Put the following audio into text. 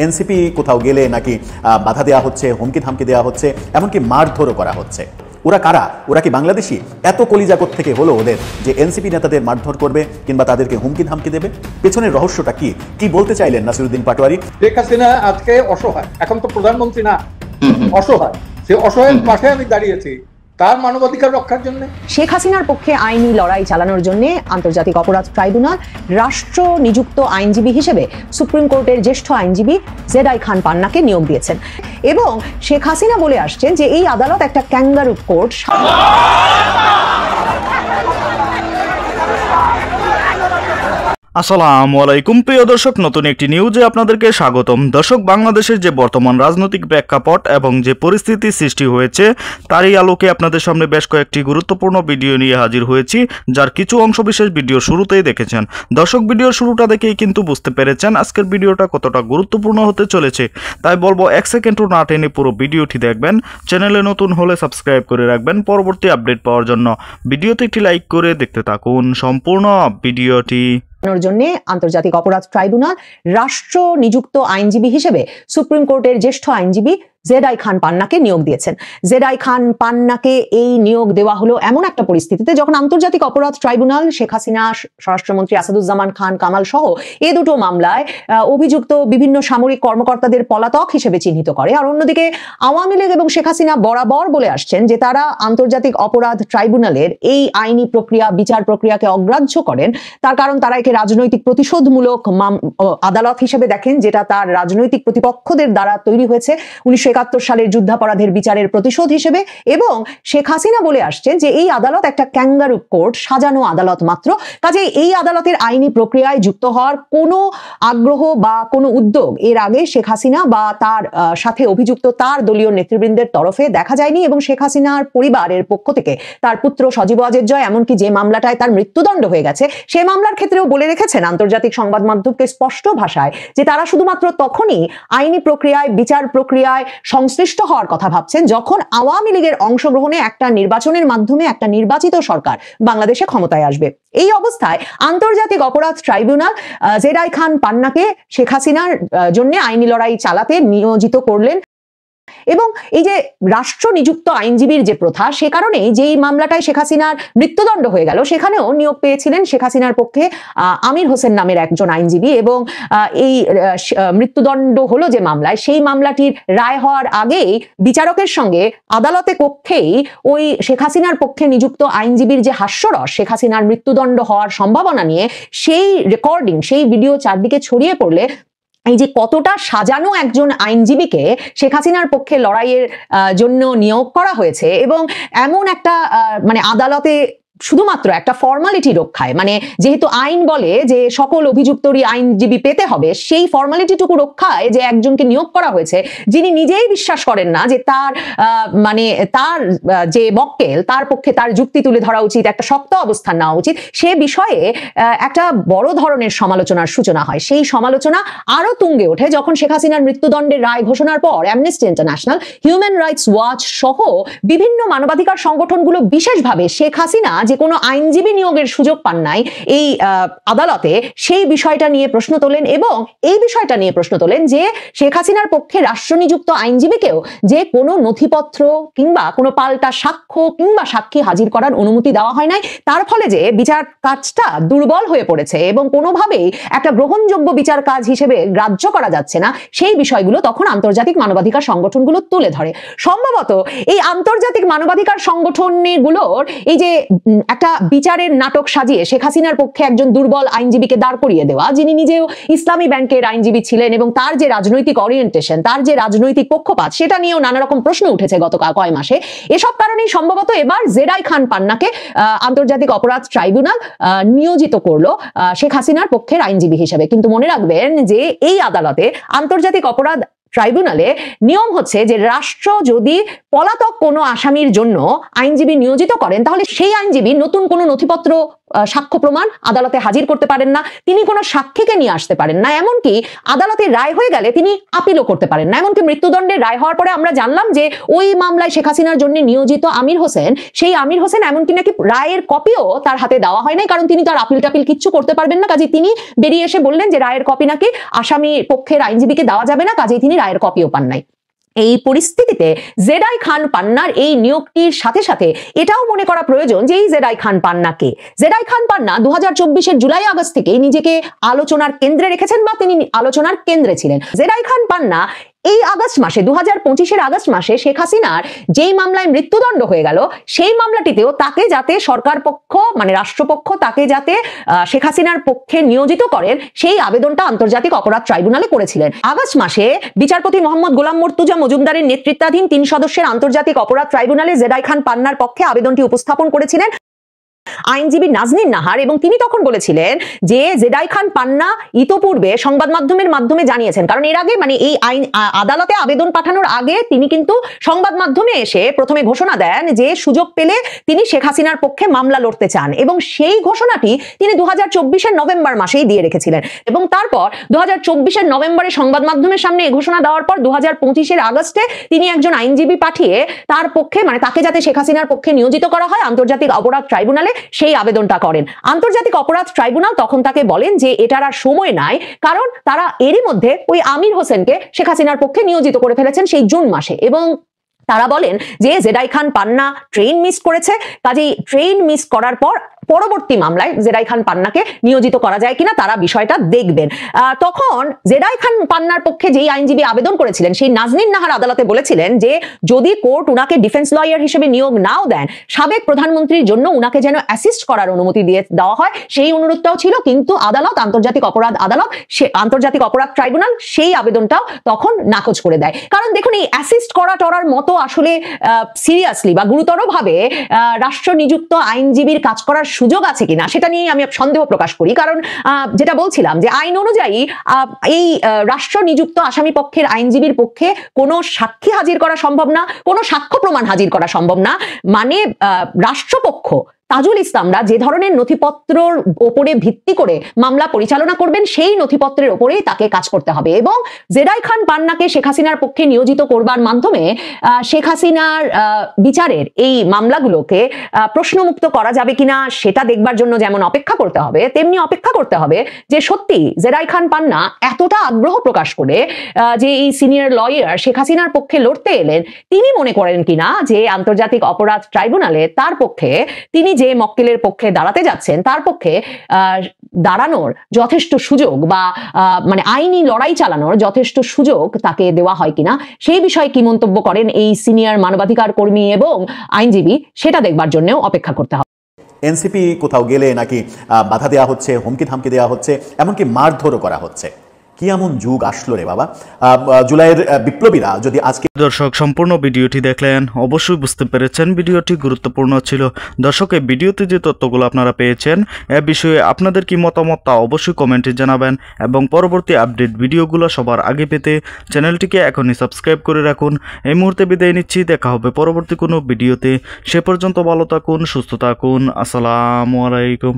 NCP কোথাও গেলে নাকি বাধা দেওয়া হচ্ছে, হুমকি ধামকি দেওয়া হচ্ছে, এমনকি মারধরও করা হচ্ছে। ওরা কারা? ওরা কি বাংলাদেশি? এত কলিজাগত থেকে হলো ওদের যে এনসিপি নেতাদের মারধর করবে কিংবা তাদেরকে হুমকি ধামকি দেবে? পেছনের রহস্যটা কি? কি বলতে চাইলেন নাসিরউদ্দিন পাটোয়ারি? শেখ হাসিনা আজকে অসহায়, এখন তো প্রধানমন্ত্রী না, অসহায়। সে অসহায়ের পাশে আমি দাঁড়িয়েছি তার মানবাধিকার রক্ষার জন্য। শেখ হাসিনার পক্ষে আইনি লড়াই চালানোর জন্য আন্তর্জাতিক অপরাধ ট্রাইব্যুনাল রাষ্ট্র নিযুক্ত আইনজীবী হিসেবে সুপ্রিম কোর্টের জ্যেষ্ঠ আইনজীবী জেডাই খান পান্নাকে নিয়োগ দিয়েছেন এবং শেখ হাসিনা বলে আসছেন যে এই আদালত একটা ক্যাঙ্গারু কোর্ট। আসসালামু আলাইকুম প্রিয় দর্শক, নতুন একটি নিউজে আপনাদেরকে স্বাগতম। দর্শক, বাংলাদেশের যে বর্তমান রাজনৈতিক প্রেক্ষাপট এবং যে পরিস্থিতি সৃষ্টি হয়েছে তারই আলোকে আপনাদের সামনে বেশ কয়েকটি গুরুত্বপূর্ণ ভিডিও নিয়ে হাজির হয়েছি, যার কিছু অংশবিশেষ ভিডিও শুরুতেই দেখেছেন। দর্শক, ভিডিওর শুরুটা দেখেই কিন্তু বুঝতে পেরেছেন আজকের ভিডিওটা কতটা গুরুত্বপূর্ণ হতে চলেছে। তাই বলবো এক সেকেন্ডও না টেনে পুরো ভিডিওটি দেখবেন। চ্যানেলে নতুন হলে সাবস্ক্রাইব করে রাখবেন পরবর্তী আপডেট পাওয়ার জন্য। ভিডিওতে একটি লাইক করে দেখতে থাকুন সম্পূর্ণ ভিডিওটি। জন্য আন্তর্জাতিক অপরাধ ট্রাইব্যুনাল রাষ্ট্র নিযুক্ত আইনজীবী হিসেবে সুপ্রিম কোর্টের জ্যেষ্ঠ আইনজীবী জেডাই খান পান্নাকে নিয়োগ দিয়েছেন। জেডাই খান পান্নাকে এই নিয়োগ দেওয়া হলো এমন একটা পরিস্থিতিতে যখন আন্তর্জাতিক অপরাধ ট্রাইব্যুনাল শেখ হাসিনা, স্বরাষ্ট্রমন্ত্রী আসাদুজ্জামান খান কামাল সহ এই দুটো মামলায় অভিযুক্ত বিভিন্ন সামরিক কর্মকর্তাদের পলাতক হিসেবে চিহ্নিত করে। আর অন্যদিকে আওয়ামী লীগ এবং শেখ হাসিনা বরাবর বলে আসছেন যে তারা আন্তর্জাতিক অপরাধ ট্রাইব্যুনালের এই আইনি প্রক্রিয়া, বিচার প্রক্রিয়াকে অগ্রাহ্য করেন। তার কারণ তারা একে রাজনৈতিক প্রতিশোধমূলক আদালত হিসেবে দেখেন, যেটা তার রাজনৈতিক প্রতিপক্ষদের দ্বারা তৈরি হয়েছে 1971 সালের যুদ্ধাপরাধের বিচারের প্রতিশোধ হিসেবে। এবং শেখ হাসিনা বলে আসছেন যে এই আদালত একটা ক্যাঙ্গারু কোর্ট, সাজানো আদালত মাত্র। কাজেই এই আদালতের আইনি প্রক্রিয়ায় যুক্ত হওয়ার কোনো আগ্রহ বা কোনো উদ্যোগ এর আগে শেখ হাসিনা বা তার সাথে অভিযুক্ত তার দলীয় নেতৃবৃন্দের তরফে দেখা যায়নি। এবং শেখ হাসিনার পরিবারের পক্ষ থেকে তার পুত্র সজীব ওয়াজেদ জয়, এমনকি যে মামলাটায় তার মৃত্যুদণ্ড হয়ে গেছে সেই মামলার ক্ষেত্রেও বলে রেখেছেন আন্তর্জাতিক সংবাদ মাধ্যমকে স্পষ্ট ভাষায় যে তারা শুধুমাত্র তখনই আইনি প্রক্রিয়ায়, বিচার প্রক্রিয়ায় সংশ্লিষ্ট হওয়ার কথা ভাবছেন যখন আওয়ামী লীগের অংশগ্রহণে একটা নির্বাচনের মাধ্যমে একটা নির্বাচিত সরকার বাংলাদেশে ক্ষমতায় আসবে। এই অবস্থায় আন্তর্জাতিক অপরাধ ট্রাইব্যুনাল জেডাই খান পান্নাকে শেখ হাসিনার জন্য আইনি লড়াই চালাতে নিয়োজিত করলেন। এবং এই যে রাষ্ট্র নিযুক্ত আইনজীবীর যে প্রথা, সে কারণেই যেই মামলাটায় শেখ হাসিনার মৃত্যুদণ্ড হয়ে গেল সেখানেও নিয়োগ পেয়েছিলেন শেখ হাসিনার পক্ষে আমির হোসেন নামের একজন আইনজীবী। এবং এই মৃত্যুদণ্ড হলো যে মামলায়, সেই মামলাটির রায় হওয়ার আগেই বিচারকের সঙ্গে আদালতে কক্ষেই ওই শেখ হাসিনার পক্ষে নিযুক্ত আইনজীবীর যে হাস্যরস শেখ হাসিনার মৃত্যুদণ্ড হওয়ার সম্ভাবনা নিয়ে, সেই রেকর্ডিং, সেই ভিডিও চারদিকে ছড়িয়ে পড়লে এই যে কতটা সাজানো একজন আইনজীবীকে শেখ হাসিনার পক্ষে লড়াইয়ের জন্য নিয়োগ করা হয়েছে এবং এমন একটা মানে আদালতে শুধুমাত্র একটা ফর্মালিটি রক্ষায়, মানে যেহেতু আইন বলে যে সকল অভিযুক্তরই আইনজীবী পেতে হবে, সেই ফর্মালিটিটুকু রক্ষায় যে একজনকে নিয়োগ করা হয়েছে যিনি নিজেই বিশ্বাস করেন না যে তার মানে তার যে মক্কেল তার পক্ষে তার যুক্তি তুলে ধরা উচিত, একটা শক্ত অবস্থান নেওয়া উচিত, সে বিষয়ে একটা বড় ধরনের সমালোচনার সূচনা হয়। সেই সমালোচনা আরো তুঙ্গে ওঠে যখন শেখ হাসিনার মৃত্যুদণ্ডের রায় ঘোষণার পর amnesty international, human rights watch সহ বিভিন্ন মানবাধিকার সংগঠনগুলো বিশেষভাবে শেখ হাসিনা যে কোনো আইনজীবী নিয়োগের সুযোগ পান নাই এই আদালতে, সেই বিষয়টা নিয়ে প্রশ্ন তোলেন। এবং এই বিষয়টা নিয়ে প্রশ্ন তোলেন যে শেখ হাসিনার পক্ষে রাষ্ট্রনিযুক্ত আইনজীবীকেও যে কোনো নথিপত্র কিংবা কোনো পাল্টা সাক্ষ্য কিংবা সাক্ষী হাজির করার অনুমতি দেওয়া হয় নাই, তার ফলে যে বিচার কাজটা দুর্বল হয়ে পড়েছে এবং কোনোভাবেই একটা গ্রহণযোগ্য বিচার কাজ হিসেবে গ্রাহ্য করা যাচ্ছে না, সেই বিষয়গুলো তখন আন্তর্জাতিক মানবাধিকার সংগঠনগুলো তুলে ধরে। সম্ভবত এই আন্তর্জাতিক মানবাধিকার সংগঠনগুলোর এই যে একটা বিচারের নাটক সাজিয়ে শেখ হাসিনার পক্ষে একজন দুর্বল আইনজীবীকে দাঁড় করিয়ে দেওয়া, যিনি নিজেও ইসলামী ব্যাংকের আইনজীবী ছিলেন এবং তার যে রাজনৈতিক ওরিয়েন্টেশন, তার যে রাজনৈতিক পক্ষপাত, সেটা নিয়েও নানা রকম প্রশ্ন উঠেছে গত কয়েক মাসে। এসব কারণেই সম্ভবত এবার জেডাই খান পান্নাকে আন্তর্জাতিক অপরাধ ট্রাইব্যুনাল নিয়োজিত করলো শেখ হাসিনার পক্ষের আইনজীবী হিসেবে। কিন্তু মনে রাখবেন যে এই আদালতে, আন্তর্জাতিক অপরাধ ট্রাইব্যুনালে নিয়ম হচ্ছে যে রাষ্ট্র যদি পলাতক কোনো আসামির জন্য আইনজীবী নিয়োজিত করেন তাহলে সেই আইনজীবী নতুন কোনো নথিপত্র সাক্ষ্য প্রমাণ আদালতে হাজির করতে পারেন না, তিনি কোনো সাক্ষীকে নিয়ে আসতে পারেন না, এমনকি আদালতের রায় হয়ে গেলে তিনি আপিলও করতে পারেন না। এমনকি মৃত্যুদণ্ডের রায় হওয়ার পরে আমরা জানলাম যে ওই মামলায় শেখ হাসিনার জন্য নিয়োজিত আমির হোসেন, সেই আমির হোসেন এমনকি নাকি রায়ের কপিও তার হাতে দেওয়া হয় নাই, কারণ তিনি তার আপিল টাপিল কিচ্ছু করতে পারবেন না। কাজে তিনি বেরিয়ে এসে বললেন যে রায়ের কপি নাকি আসামি পক্ষের আইনজীবীকে দেওয়া যাবে না, কাজেই তিনি রায়ের কপিও পান নাই। এই পরিস্থিতিতে জেডাই খান পান্নার এই নিয়োগটির সাথে সাথে এটাও মনে করা প্রয়োজন যে এই জেডাই খান পান্নাকে, জেডাই খান পান্না 2024-এর জুলাই আগস্ট থেকে নিজেকে আলোচনার কেন্দ্রে রেখেছেন বা তিনি আলোচনার কেন্দ্রে ছিলেন। জেডাই খান পান্না এই আগস্ট মাসে 2025-এর আগস্ট মাসে শেখ হাসিনার যেই মামলায় মৃত্যুদণ্ড হয়ে গেল, সেই মামলাটিতেও তাকে যাতে সরকার পক্ষ মানে রাষ্ট্রপক্ষ তাকে যাতে শেখ হাসিনার পক্ষে নিয়োজিত করেন, সেই আবেদনটা আন্তর্জাতিক অপরাধ ট্রাইব্যুনালে করেছিলেন। আগস্ট মাসে বিচারপতি মোহাম্মদ গোলাম মর্তুজা মজুমদারের নেতৃত্বাধীন 3 সদস্যের আন্তর্জাতিক অপরাধ ট্রাইব্যুনালে জেডাই খান পান্নার পক্ষে আবেদনটি উপস্থাপন করেছিলেন আইনজীবী নাজনীন নাহার, এবং তিনি তখন বলেছিলেন যে জেডাই খান পান্না ইতোপূর্বে সংবাদ মাধ্যমের মাধ্যমে জানিয়েছেন, কারণ এর আগে মানে এই আইন আদালতে আবেদন পাঠানোর আগে তিনি কিন্তু সংবাদ মাধ্যমে এসে প্রথমে ঘোষণা দেন যে সুযোগ পেলে তিনি শেখ হাসিনার পক্ষে মামলা লড়তে চান, এবং সেই ঘোষণাটি তিনি 2024-এর নভেম্বর মাসেই দিয়ে রেখেছিলেন। এবং তারপর 2024-এর নভেম্বরে সংবাদ মাধ্যমের সামনে এই ঘোষণা দেওয়ার পর 2025-এর আগস্টে তিনি একজন আইনজীবী পাঠিয়ে তার পক্ষে মানে তাকে যাতে শেখ হাসিনার পক্ষে নিয়োজিত করা হয় আন্তর্জাতিক অপরাধ ট্রাইব্যুনালে সেই আবেদনটা করেন। আন্তর্জাতিক অপরাধ ট্রাইব্যুনাল তখন তাকে বলেন যে এটার আর সময় নাই, কারণ তারা এরই মধ্যে ওই আমির হোসেনকে শেখ হাসিনার পক্ষে নিয়োজিত করে ফেলেছেন সেই জুন মাসে, এবং তারা বলেন যে জেডাই খান পান্না ট্রেন মিস করেছে, কাজেই ট্রেন মিস করার পর পরবর্তী মামলায় জেডাই খান পান্নাকে নিয়োজিত করা যায় কিনা তারা বিষয়টা দেখবেন। তখন জেডাই খান পান্নার পক্ষে যেই আইনজীবী আবেদন করেছিলেন সেই নাজনীন নাহার আদালতে বলেছিলেন যে যদি কোর্ট উনাকে ডিফেন্স লয়ার হিসেবে নিয়োগ নাও দেন, সাবেক প্রধানমন্ত্রীর জন্য উনাকে যেন অ্যাসিস্ট করার অনুমতি দিয়ে দেওয়া হয়, সেই অনুরোধটাও ছিল, কিন্তু আদালত আন্তর্জাতিক অপরাধ আদালত আন্তর্জাতিক অপরাধ ট্রাইব্যুনাল সেই আবেদনটাও তখন নাকচ করে দেয়। কারণ দেখুন এই অ্যাসিস্ট করা টরার মতো আসলে সিরিয়াসলি বা গুরুতরভাবে রাষ্ট্র নিযুক্ত আইনজীবীর কাজ করার সুযোগ আছে কিনা সেটা নিয়ে আমি সন্দেহ প্রকাশ করি। কারণ যেটা বলছিলাম যে আইন অনুযায়ী এই রাষ্ট্র নিযুক্ত আসামি পক্ষের আইনজীবীর পক্ষে কোনো সাক্ষী হাজির করা সম্ভব না, কোনো সাক্ষ্য প্রমাণ হাজির করা সম্ভব না, মানে রাষ্ট্রপক্ষ তাজুল ইসলামরা যে ধরনের নথিপত্রের উপরে ভিত্তি করে মামলা পরিচালনা করবেন সেই নথিপত্রের উপরেই তাকে কাজ করতে হবে। এবং জেডাই খান পান্নাকে শেখ হাসিনার পক্ষে নিয়োজিত করবার মাধ্যমে শেখ হাসিনার বিচারের এই মামলাগুলোকে প্রশ্নমুক্ত করা যাবে কিনা সেটা দেখবার জন্য যেমন অপেক্ষা করতে হবে, তেমনি অপেক্ষা করতে হবে যে সত্যি জেডাই খান পান্না এতটা আগ্রহ প্রকাশ করে যে এই সিনিয়র লয়ার শেখ হাসিনার পক্ষে লড়তে এলেন, তিনি মনে করেন কিনা যে আন্তর্জাতিক অপরাধ ট্রাইব্যুনালে তার পক্ষে তিনি যে মক্কেলের পক্ষে দাঁড়াতে যাচ্ছেন তার পক্ষে দাঁড়ানোর যথেষ্ট সুযোগ বা মানে আইনি লড়াই চালানোর যথেষ্ট সুযোগ তাকে দেওয়া হয় কিনা, সেই বিষয়ে কি মন্তব্য করেন এই সিনিয়র মানবাধিকার কর্মী এবং আইনজীবী সেটা দেখবার জন্যও অপেক্ষা করতে হবে। এনসিপি কোথাও গেলে নাকি বাধা দেওয়া হচ্ছে, হুমকি থামকি দেওয়া হচ্ছে, এমনকি মারধরও করা হচ্ছে। কি এমন যুগ আসলো রে বাবা। জুলাইয়ের বিপ্লবীরা যদি আজকে দর্শক সম্পূর্ণ ভিডিওটি দেখলেন, অবশ্যই বুঝতে পেরেছেন ভিডিওটি গুরুত্বপূর্ণ ছিল। দর্শক এই ভিডিওতে যে তথ্যগুলো আপনারা পেয়েছেন এ বিষয়ে আপনাদের কি মতামত তা অবশ্যই কমেন্টে জানাবেন, এবং পরবর্তী আপডেট ভিডিওগুলো সবার আগে পেতে চ্যানেলটিকে এখনই সাবস্ক্রাইব করে রাখুন। এই মুহূর্তে বিদায় নিচ্ছি, দেখা হবে পরবর্তী কোনো ভিডিওতে। সে পর্যন্ত ভালো থাকুন, সুস্থ থাকুন, আসসালামু আলাইকুম।